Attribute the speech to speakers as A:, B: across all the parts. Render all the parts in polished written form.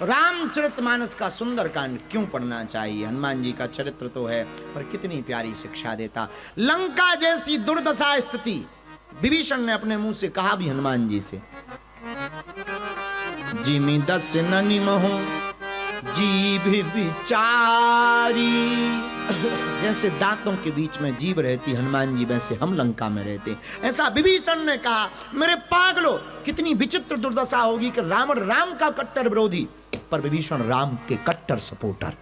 A: रामचरितमानस का सुंदर कांड क्यों पढ़ना चाहिए? हनुमान जी का चरित्र तो है, पर कितनी प्यारी शिक्षा देता। लंका जैसी दुर्दशा स्थिति, विभीषण ने अपने मुंह से कहा भी हनुमान जी से, जिमि दस ननि महु जीभ बिचारी। जैसे दांतों के बीच में जीभ रहती हनुमान जी, वैसे हम लंका में रहते। ऐसा विभीषण ने कहा। मेरे पागलो, कितनी विचित्र दुर्दशा होगी कि रावण राम का कट्टर विरोधी, पर विभीषण राम के कट्टर सपोर्टर।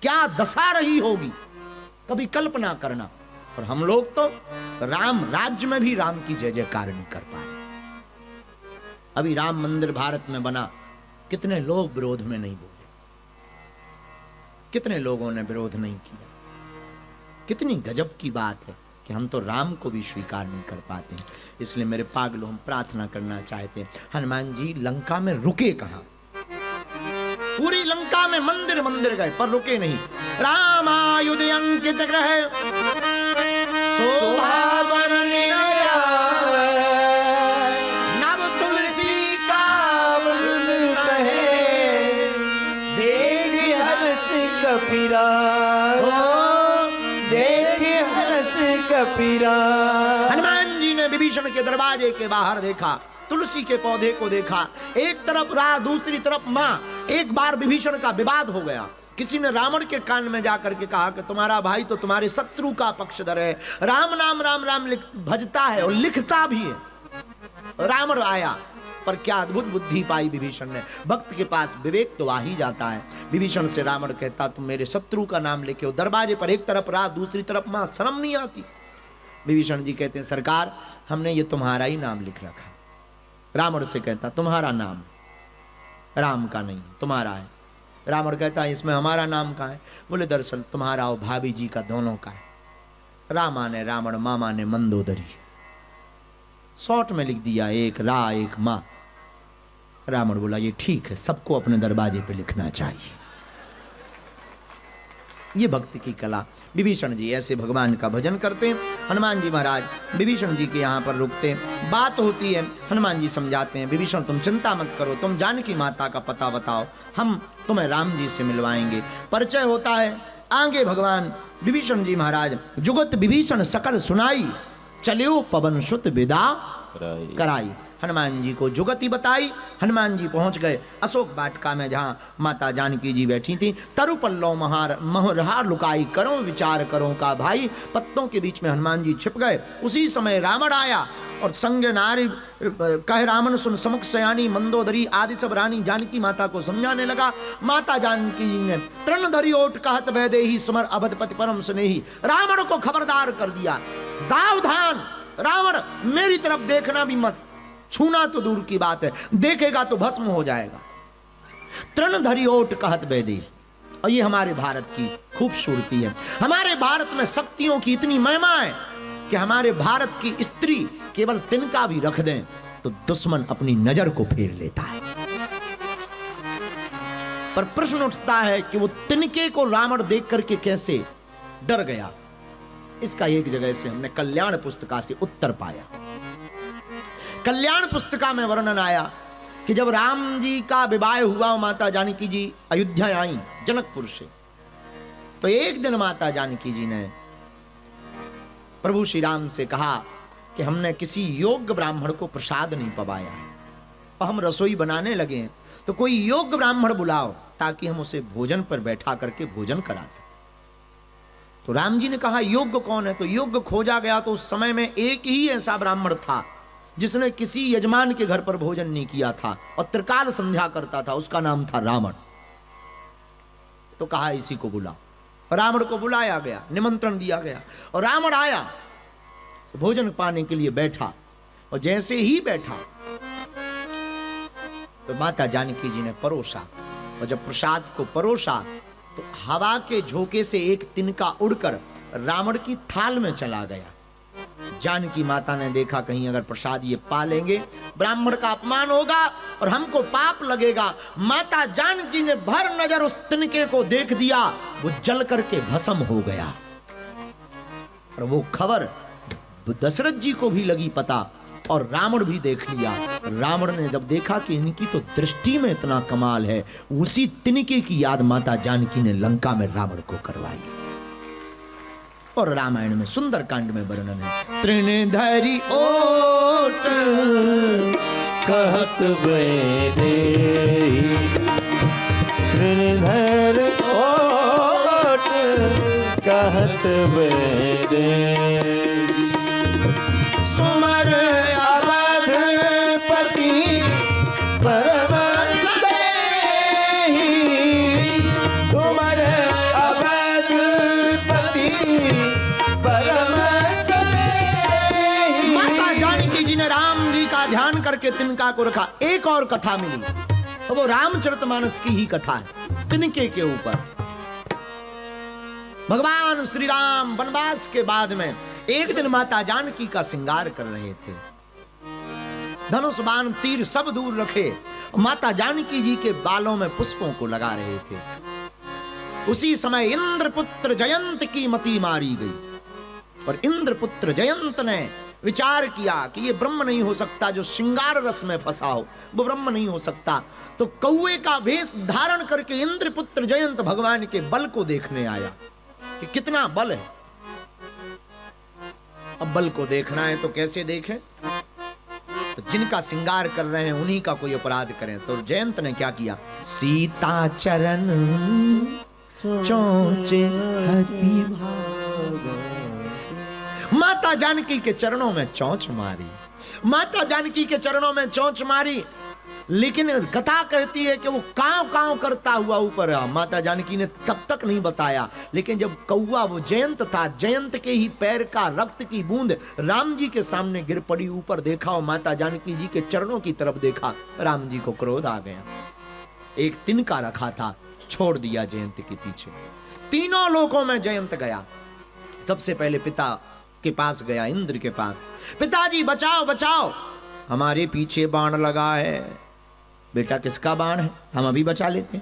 A: क्या दशा रही होगी, कभी कल्पना करना। और हम लोग तो राम राज्य में भी राम की जय जयकार नहीं कर पाए। अभी राम मंदिर भारत में बना, कितने लोग विरोध में नहीं बोले, कितने लोगों ने विरोध नहीं किया। कितनी गजब की बात है कि हम तो राम को भी स्वीकार नहीं कर पाते। इसलिए मेरे पागलों, हम प्रार्थना करना चाहते हैं, हनुमान जी लंका में रुके कहां? पूरी लंका में मंदिर मंदिर गए, पर रुके नहीं। रामायुध अंकित ग्रह शोभा वर्णित नव तुलसी का वृंद कहे, देख हर्ष कपीरा, देख हर्ष कपीरा। हनुमान जी ने विभीषण के दरवाजे के बाहर देखा, तुलसी के पौधे को देखा। एक तरफ राह, दूसरी तरफ मां। एक बार विभीषण का विवाद हो गया। किसी ने रावण के कान में जाकर के कहा कि तुम्हारा भाई तो तुम्हारे शत्रु का पक्षधर है, राम नाम राम राम भजता है और लिखता भी है। रावण आया, पर क्या अद्भुत बुद्धि पाई विभीषण ने। भक्त के पास विवेक तो आ ही जाता है। विभीषण से रावण कहता, तुम मेरे शत्रु का नाम लेके हो दरवाजे पर, एक तरफ राह दूसरी तरफ मां, शर्म नहीं आती? विभीषण जी कहते हैं, सरकार हमने ये तुम्हारा ही नाम लिख रखा। रावण से कहता, तुम्हारा नाम? राम का नहीं, तुम्हारा है। रावण कहता है, इसमें हमारा नाम कहाँ है? बोले दरअसल तुम्हारा और भाभी जी का दोनों का है। रामा ने रावण, मामा ने मंदोदरी, शॉर्ट में लिख दिया, एक रा एक माँ। रावण बोला, ये ठीक है, सबको अपने दरवाजे पे लिखना चाहिए। ये भक्ति की कला। विभीषण जी ऐसे भगवान का भजन करते हैं। हनुमान जी महाराज विभीषण जी के यहाँ पर रुकते हैं, बात होती है। हनुमान जी समझाते हैं, विभीषण तुम चिंता मत करो, तुम जानकी माता का पता बताओ, हम तुम्हें राम जी से मिलवाएंगे। परिचय होता है। आगे भगवान विभीषण जी महाराज, जुगत विभीषण सकल सुनाई, चलियो पवन सुत विदा कराई। हनुमान जी को जुगति बताई। हनुमान जी पहुंच गए अशोक वाटिका में, जहां माता जानकी जी बैठी थी। तरु महरहार लुकाई, करो विचार करो का भाई। पत्तों के बीच में हनुमान जी छिप गए। उसी समय रावण आया और संग नारी कह रामन सुन समुख सयानी, मंदोदरी आदि सब रानी जानकी माता को समझाने लगा। माता जानकी जी ने तृण धरी ओट कहत वैदेही, सुमर अवधपति परम स्नेही। रावण को खबरदार कर दिया, सावधान रावण, मेरी तरफ देखना भी मत, छूना तो दूर की बात है, देखेगा तो भस्म हो जाएगा। तृण धरी ओट कहत वैदेही। और ये हमारे भारत की खूबसूरती है। हमारे भारत में शक्तियों की इतनी महिमा है कि हमारे भारत की स्त्री केवल तिनका भी रख दें तो दुश्मन अपनी नजर को फेर लेता है। पर प्रश्न उठता है कि वो तिनके को रावण देख करके कैसे डर गया। इसका एक जगह से हमने कल्याण पुस्तिका से उत्तर पाया। कल्याण पुस्तिका में वर्णन आया कि जब राम जी का विवाह हुआ, माता जानकी जी अयोध्या आई जनकपुर से, तो एक दिन माता जानकी जी ने प्रभु श्री राम से कहा कि हमने किसी योग्य ब्राह्मण को प्रसाद नहीं पवाया है, और हम रसोई बनाने लगे हैं, तो कोई योग्य ब्राह्मण बुलाओ ताकि हम उसे भोजन पर बैठा करके भोजन करा सकें। तो राम जी ने कहा, योग्य कौन है? तो योग्य खोजा गया तो उस समय में एक ही ऐसा ब्राह्मण था जिसने किसी यजमान के घर पर भोजन नहीं किया था और त्रिकाल संध्या करता था। उसका नाम था रावण। तो कहा, इसी को बुलाओ। रावण को बुलाया गया, निमंत्रण दिया गया, और रावण आया, भोजन पाने के लिए बैठा। और जैसे ही बैठा तो माता जानकी जी ने परोसा, और जब प्रसाद को परोसा तो हवा के झोंके से एक तिनका उड़कर रावण की थाल में चला गया। जानकी माता ने देखा, कहीं अगर प्रसाद ये पा लेंगे ब्राह्मण का अपमान होगा और हमको पाप लगेगा। माता जानकी ने भर नजर उस तिनके को देख दिया, वो जल करके भस्म हो गया। और वो खबर दशरथ जी को भी लगी पता, और रावण भी देख लिया। रावण ने जब देखा कि इनकी तो दृष्टि में इतना कमाल है, उसी तिनके की याद माता जानकी ने लंका में रावण को करवाई। और रामायण में सुंदर कांड में वर्णन है, तृणधरी ओट
B: कहत बेदे, तृणधर ओट कहत बेदे, सुमर अवधपति परम सदेहि, सुमर अवधपति परम सदेहि।
A: माता जानकी जी ने राम जी का ध्यान करके तिनका को रखा। एक और कथा मिली, वो रामचरितमानस की ही कथा है, तिनके के ऊपर। भगवान श्री राम वनवास के बाद में एक दिन माता जानकी का श्रृंगार कर रहे थे, धनुष बाण तीर सब दूर रखे, माता जानकी जी के बालों में पुष्पों को लगा रहे थे। उसी समय इंद्रपुत्र जयंत की मति मारी गई और इंद्रपुत्र जयंत ने विचार किया कि ये ब्रह्म नहीं हो सकता, जो श्रृंगार रस में फंसा हो वो ब्रह्म नहीं हो सकता। तो कौवे का वेश धारण करके इंद्रपुत्र जयंत भगवान के बल को देखने आया कि कितना बल है। अब बल को देखना है तो कैसे देखें? तो जिनका श्रृंगार कर रहे हैं उन्हीं का कोई अपराध करें। तो जयंत ने क्या किया, सीता चरण चोंचे हति भागा, माता जानकी के चरणों में चोंच मारी, माता जानकी के चरणों में चोंच मारी। लेकिन कथा कहती है कि वो कांव कांव करता हुआ ऊपर आ। माता जानकी ने तब तक नहीं बताया, लेकिन जब कौवा वो जयंत था, जयंत के ही पैर का रक्त की बूंद राम जी के सामने गिर पड़ी, ऊपर देखा और माता जानकी जी के चरणों की तरफ देखा, राम जी को क्रोध आ गया। एक तिनका रखा था, छोड़ दिया जयंत के पीछे। तीनों लोकों में जयंत गया। सबसे पहले पिता के पास गया, इंद्र के पास, पिताजी बचाओ बचाओ, हमारे पीछे बाण लगा है। बेटा किसका बाण है, हम अभी बचा लेते।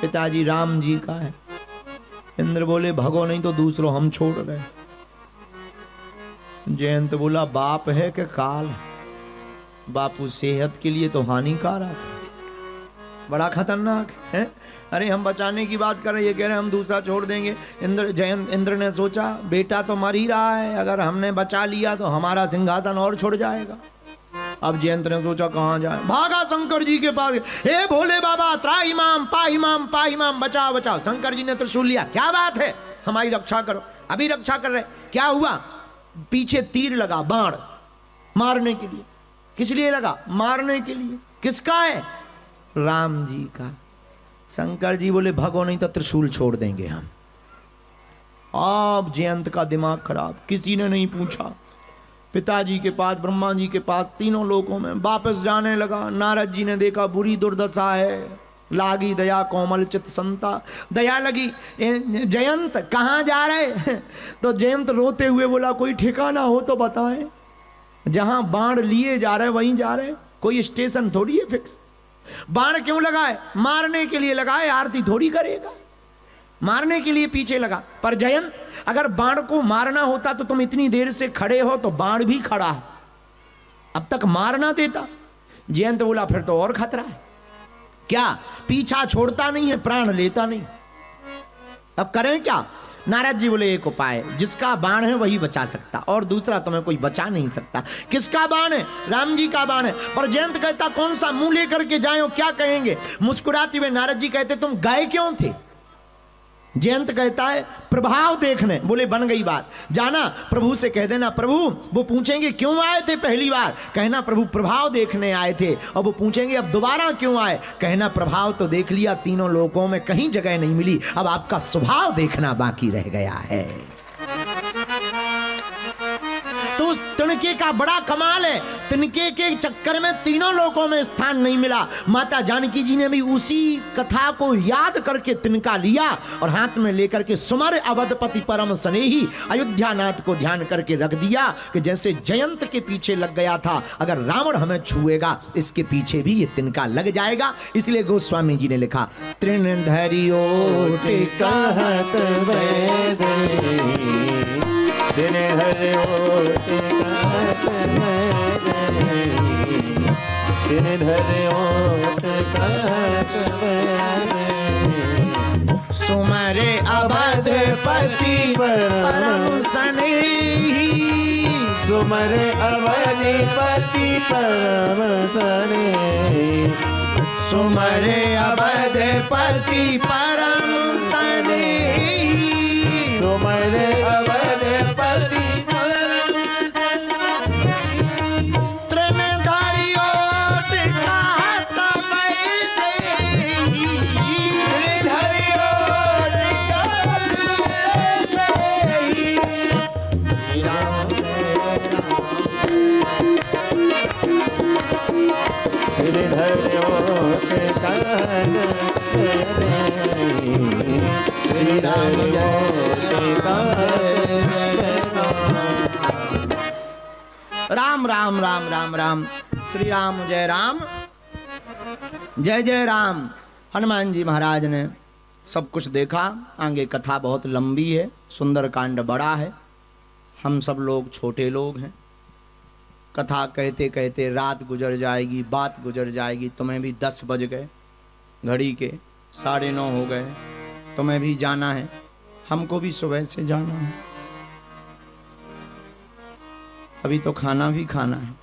A: पिताजी राम जी का है। इंद्र बोले भगो नहीं तो दूसरों हम छोड़ रहे। जयंत बोला बाप है कि काल है? बापू सेहत के लिए तो हानिकारक है, बड़ा खतरनाक है। अरे हम बचाने की बात कर रहे, ये कह रहे हम दूसरा छोड़ देंगे। इंद्र ने सोचा बेटा तो मर ही रहा है, अगर हमने बचा लिया तो हमारा सिंहासन और छोड़ जाएगा। अब जयंत ने सोचा कहां जाए, भागा शंकर जी के पास, हे भोले बाबा त्राहि माम पाहि माम पाहि माम, बचाओ बचाओ। शंकर जी ने त्रिशूल लिया, क्या बात है, हमारी रक्षा करो। अभी रक्षा कर रहे, क्या हुआ, पीछे तीर लगा, बाण मारने के लिए। किस लिए लगा, मारने के लिए। किसका है, राम जी का। शंकर जी बोले भगो नहीं तो त्रिशूल छोड़ देंगे हम। अब जयंत का दिमाग खराब, किसी ने नहीं पूछा, पिताजी के पास, ब्रह्मा जी के पास, तीनों लोकों में वापस जाने लगा। नारद जी ने देखा बुरी दुर्दशा है, लागी दया कोमल चित संता, दया लगी। जयंत कहाँ जा रहे? तो जयंत रोते हुए बोला कोई ठिकाना हो तो बताएं, जहां बाण लिए जा रहे वहीं जा रहे, कोई स्टेशन थोड़ी है फिक्स। बाण क्यों लगाए, मारने के लिए लगाए, आरती थोड़ी करेगा, मारने के लिए पीछे लगा। पर जयंत अगर बाण को मारना होता तो तुम इतनी देर से खड़े हो, तो बाण भी खड़ा है, अब तक मारना देता। जयंत बोला फिर तो और खतरा है, क्या पीछा छोड़ता नहीं है, प्राण लेता नहीं, अब करें क्या? नारद जी बोले एक उपाय, जिसका बाण है वही बचा सकता, और दूसरा तुम्हें कोई बचा नहीं सकता। किसका बाण है? राम जी का बाण है। और जयंत कहता कौन सा, मुंह लेकर के जाए क्या कहेंगे? मुस्कुराते हुए नारद जी कहते तुम गए क्यों थे? जयंत कहता है प्रभाव देखने। बोले बन गई बात, जाना प्रभु से कह देना, प्रभु वो पूछेंगे क्यों आए थे पहली बार, कहना प्रभु प्रभाव देखने आए थे। और वो पूछेंगे अब दोबारा क्यों आए, कहना प्रभाव तो देख लिया, तीनों लोकों में कहीं जगह नहीं मिली, अब आपका स्वभाव देखना बाकी रह गया है। तो उस तिनके का बड़ा कमाल है, तिनके के चक्कर में तीनों लोकों में स्थान नहीं मिला। माता जानकी जी ने भी उसी कथा को याद करके तिनका लिया और हाथ में लेकर के सुमर अवधपति परम स्नेही अयोध्या नाथ को ध्यान करके रख दिया कि जैसे जयंत के पीछे लग गया था, अगर रावण हमें छुएगा इसके पीछे भी ये तिनका लग जाएगा। इसलिए गोस्वामी जी ने लिखा तृणधरियो
B: कहत वेद, गिरधर ओट कहत बने।
A: सुमरे अवधपति परम स्नेही,
B: सुमर अवधिपति परम स्नेही।
A: सुमरे अवधपति परम स्नेही,
B: सुमर अवधिपति
A: तृणधारी ओट कहत बैदेही,
B: गिरधर ओट कहत बने। राम गिरधर ओट कहत बने। श्री राम ओट कहत बने।
A: राम राम राम राम राम, श्री राम जय राम, जय जय राम। हनुमान जी महाराज ने सब कुछ देखा। आगे कथा बहुत लंबी है, सुंदर कांड बड़ा है, हम सब लोग छोटे लोग हैं। कथा कहते कहते रात गुजर जाएगी, बात गुजर जाएगी। तुम्हें भी 10 बज गए, घड़ी के 9:30 हो गए। तुम्हें भी जाना है, हमको भी सुबह से जाना है। अभी तो खाना भी खाना है।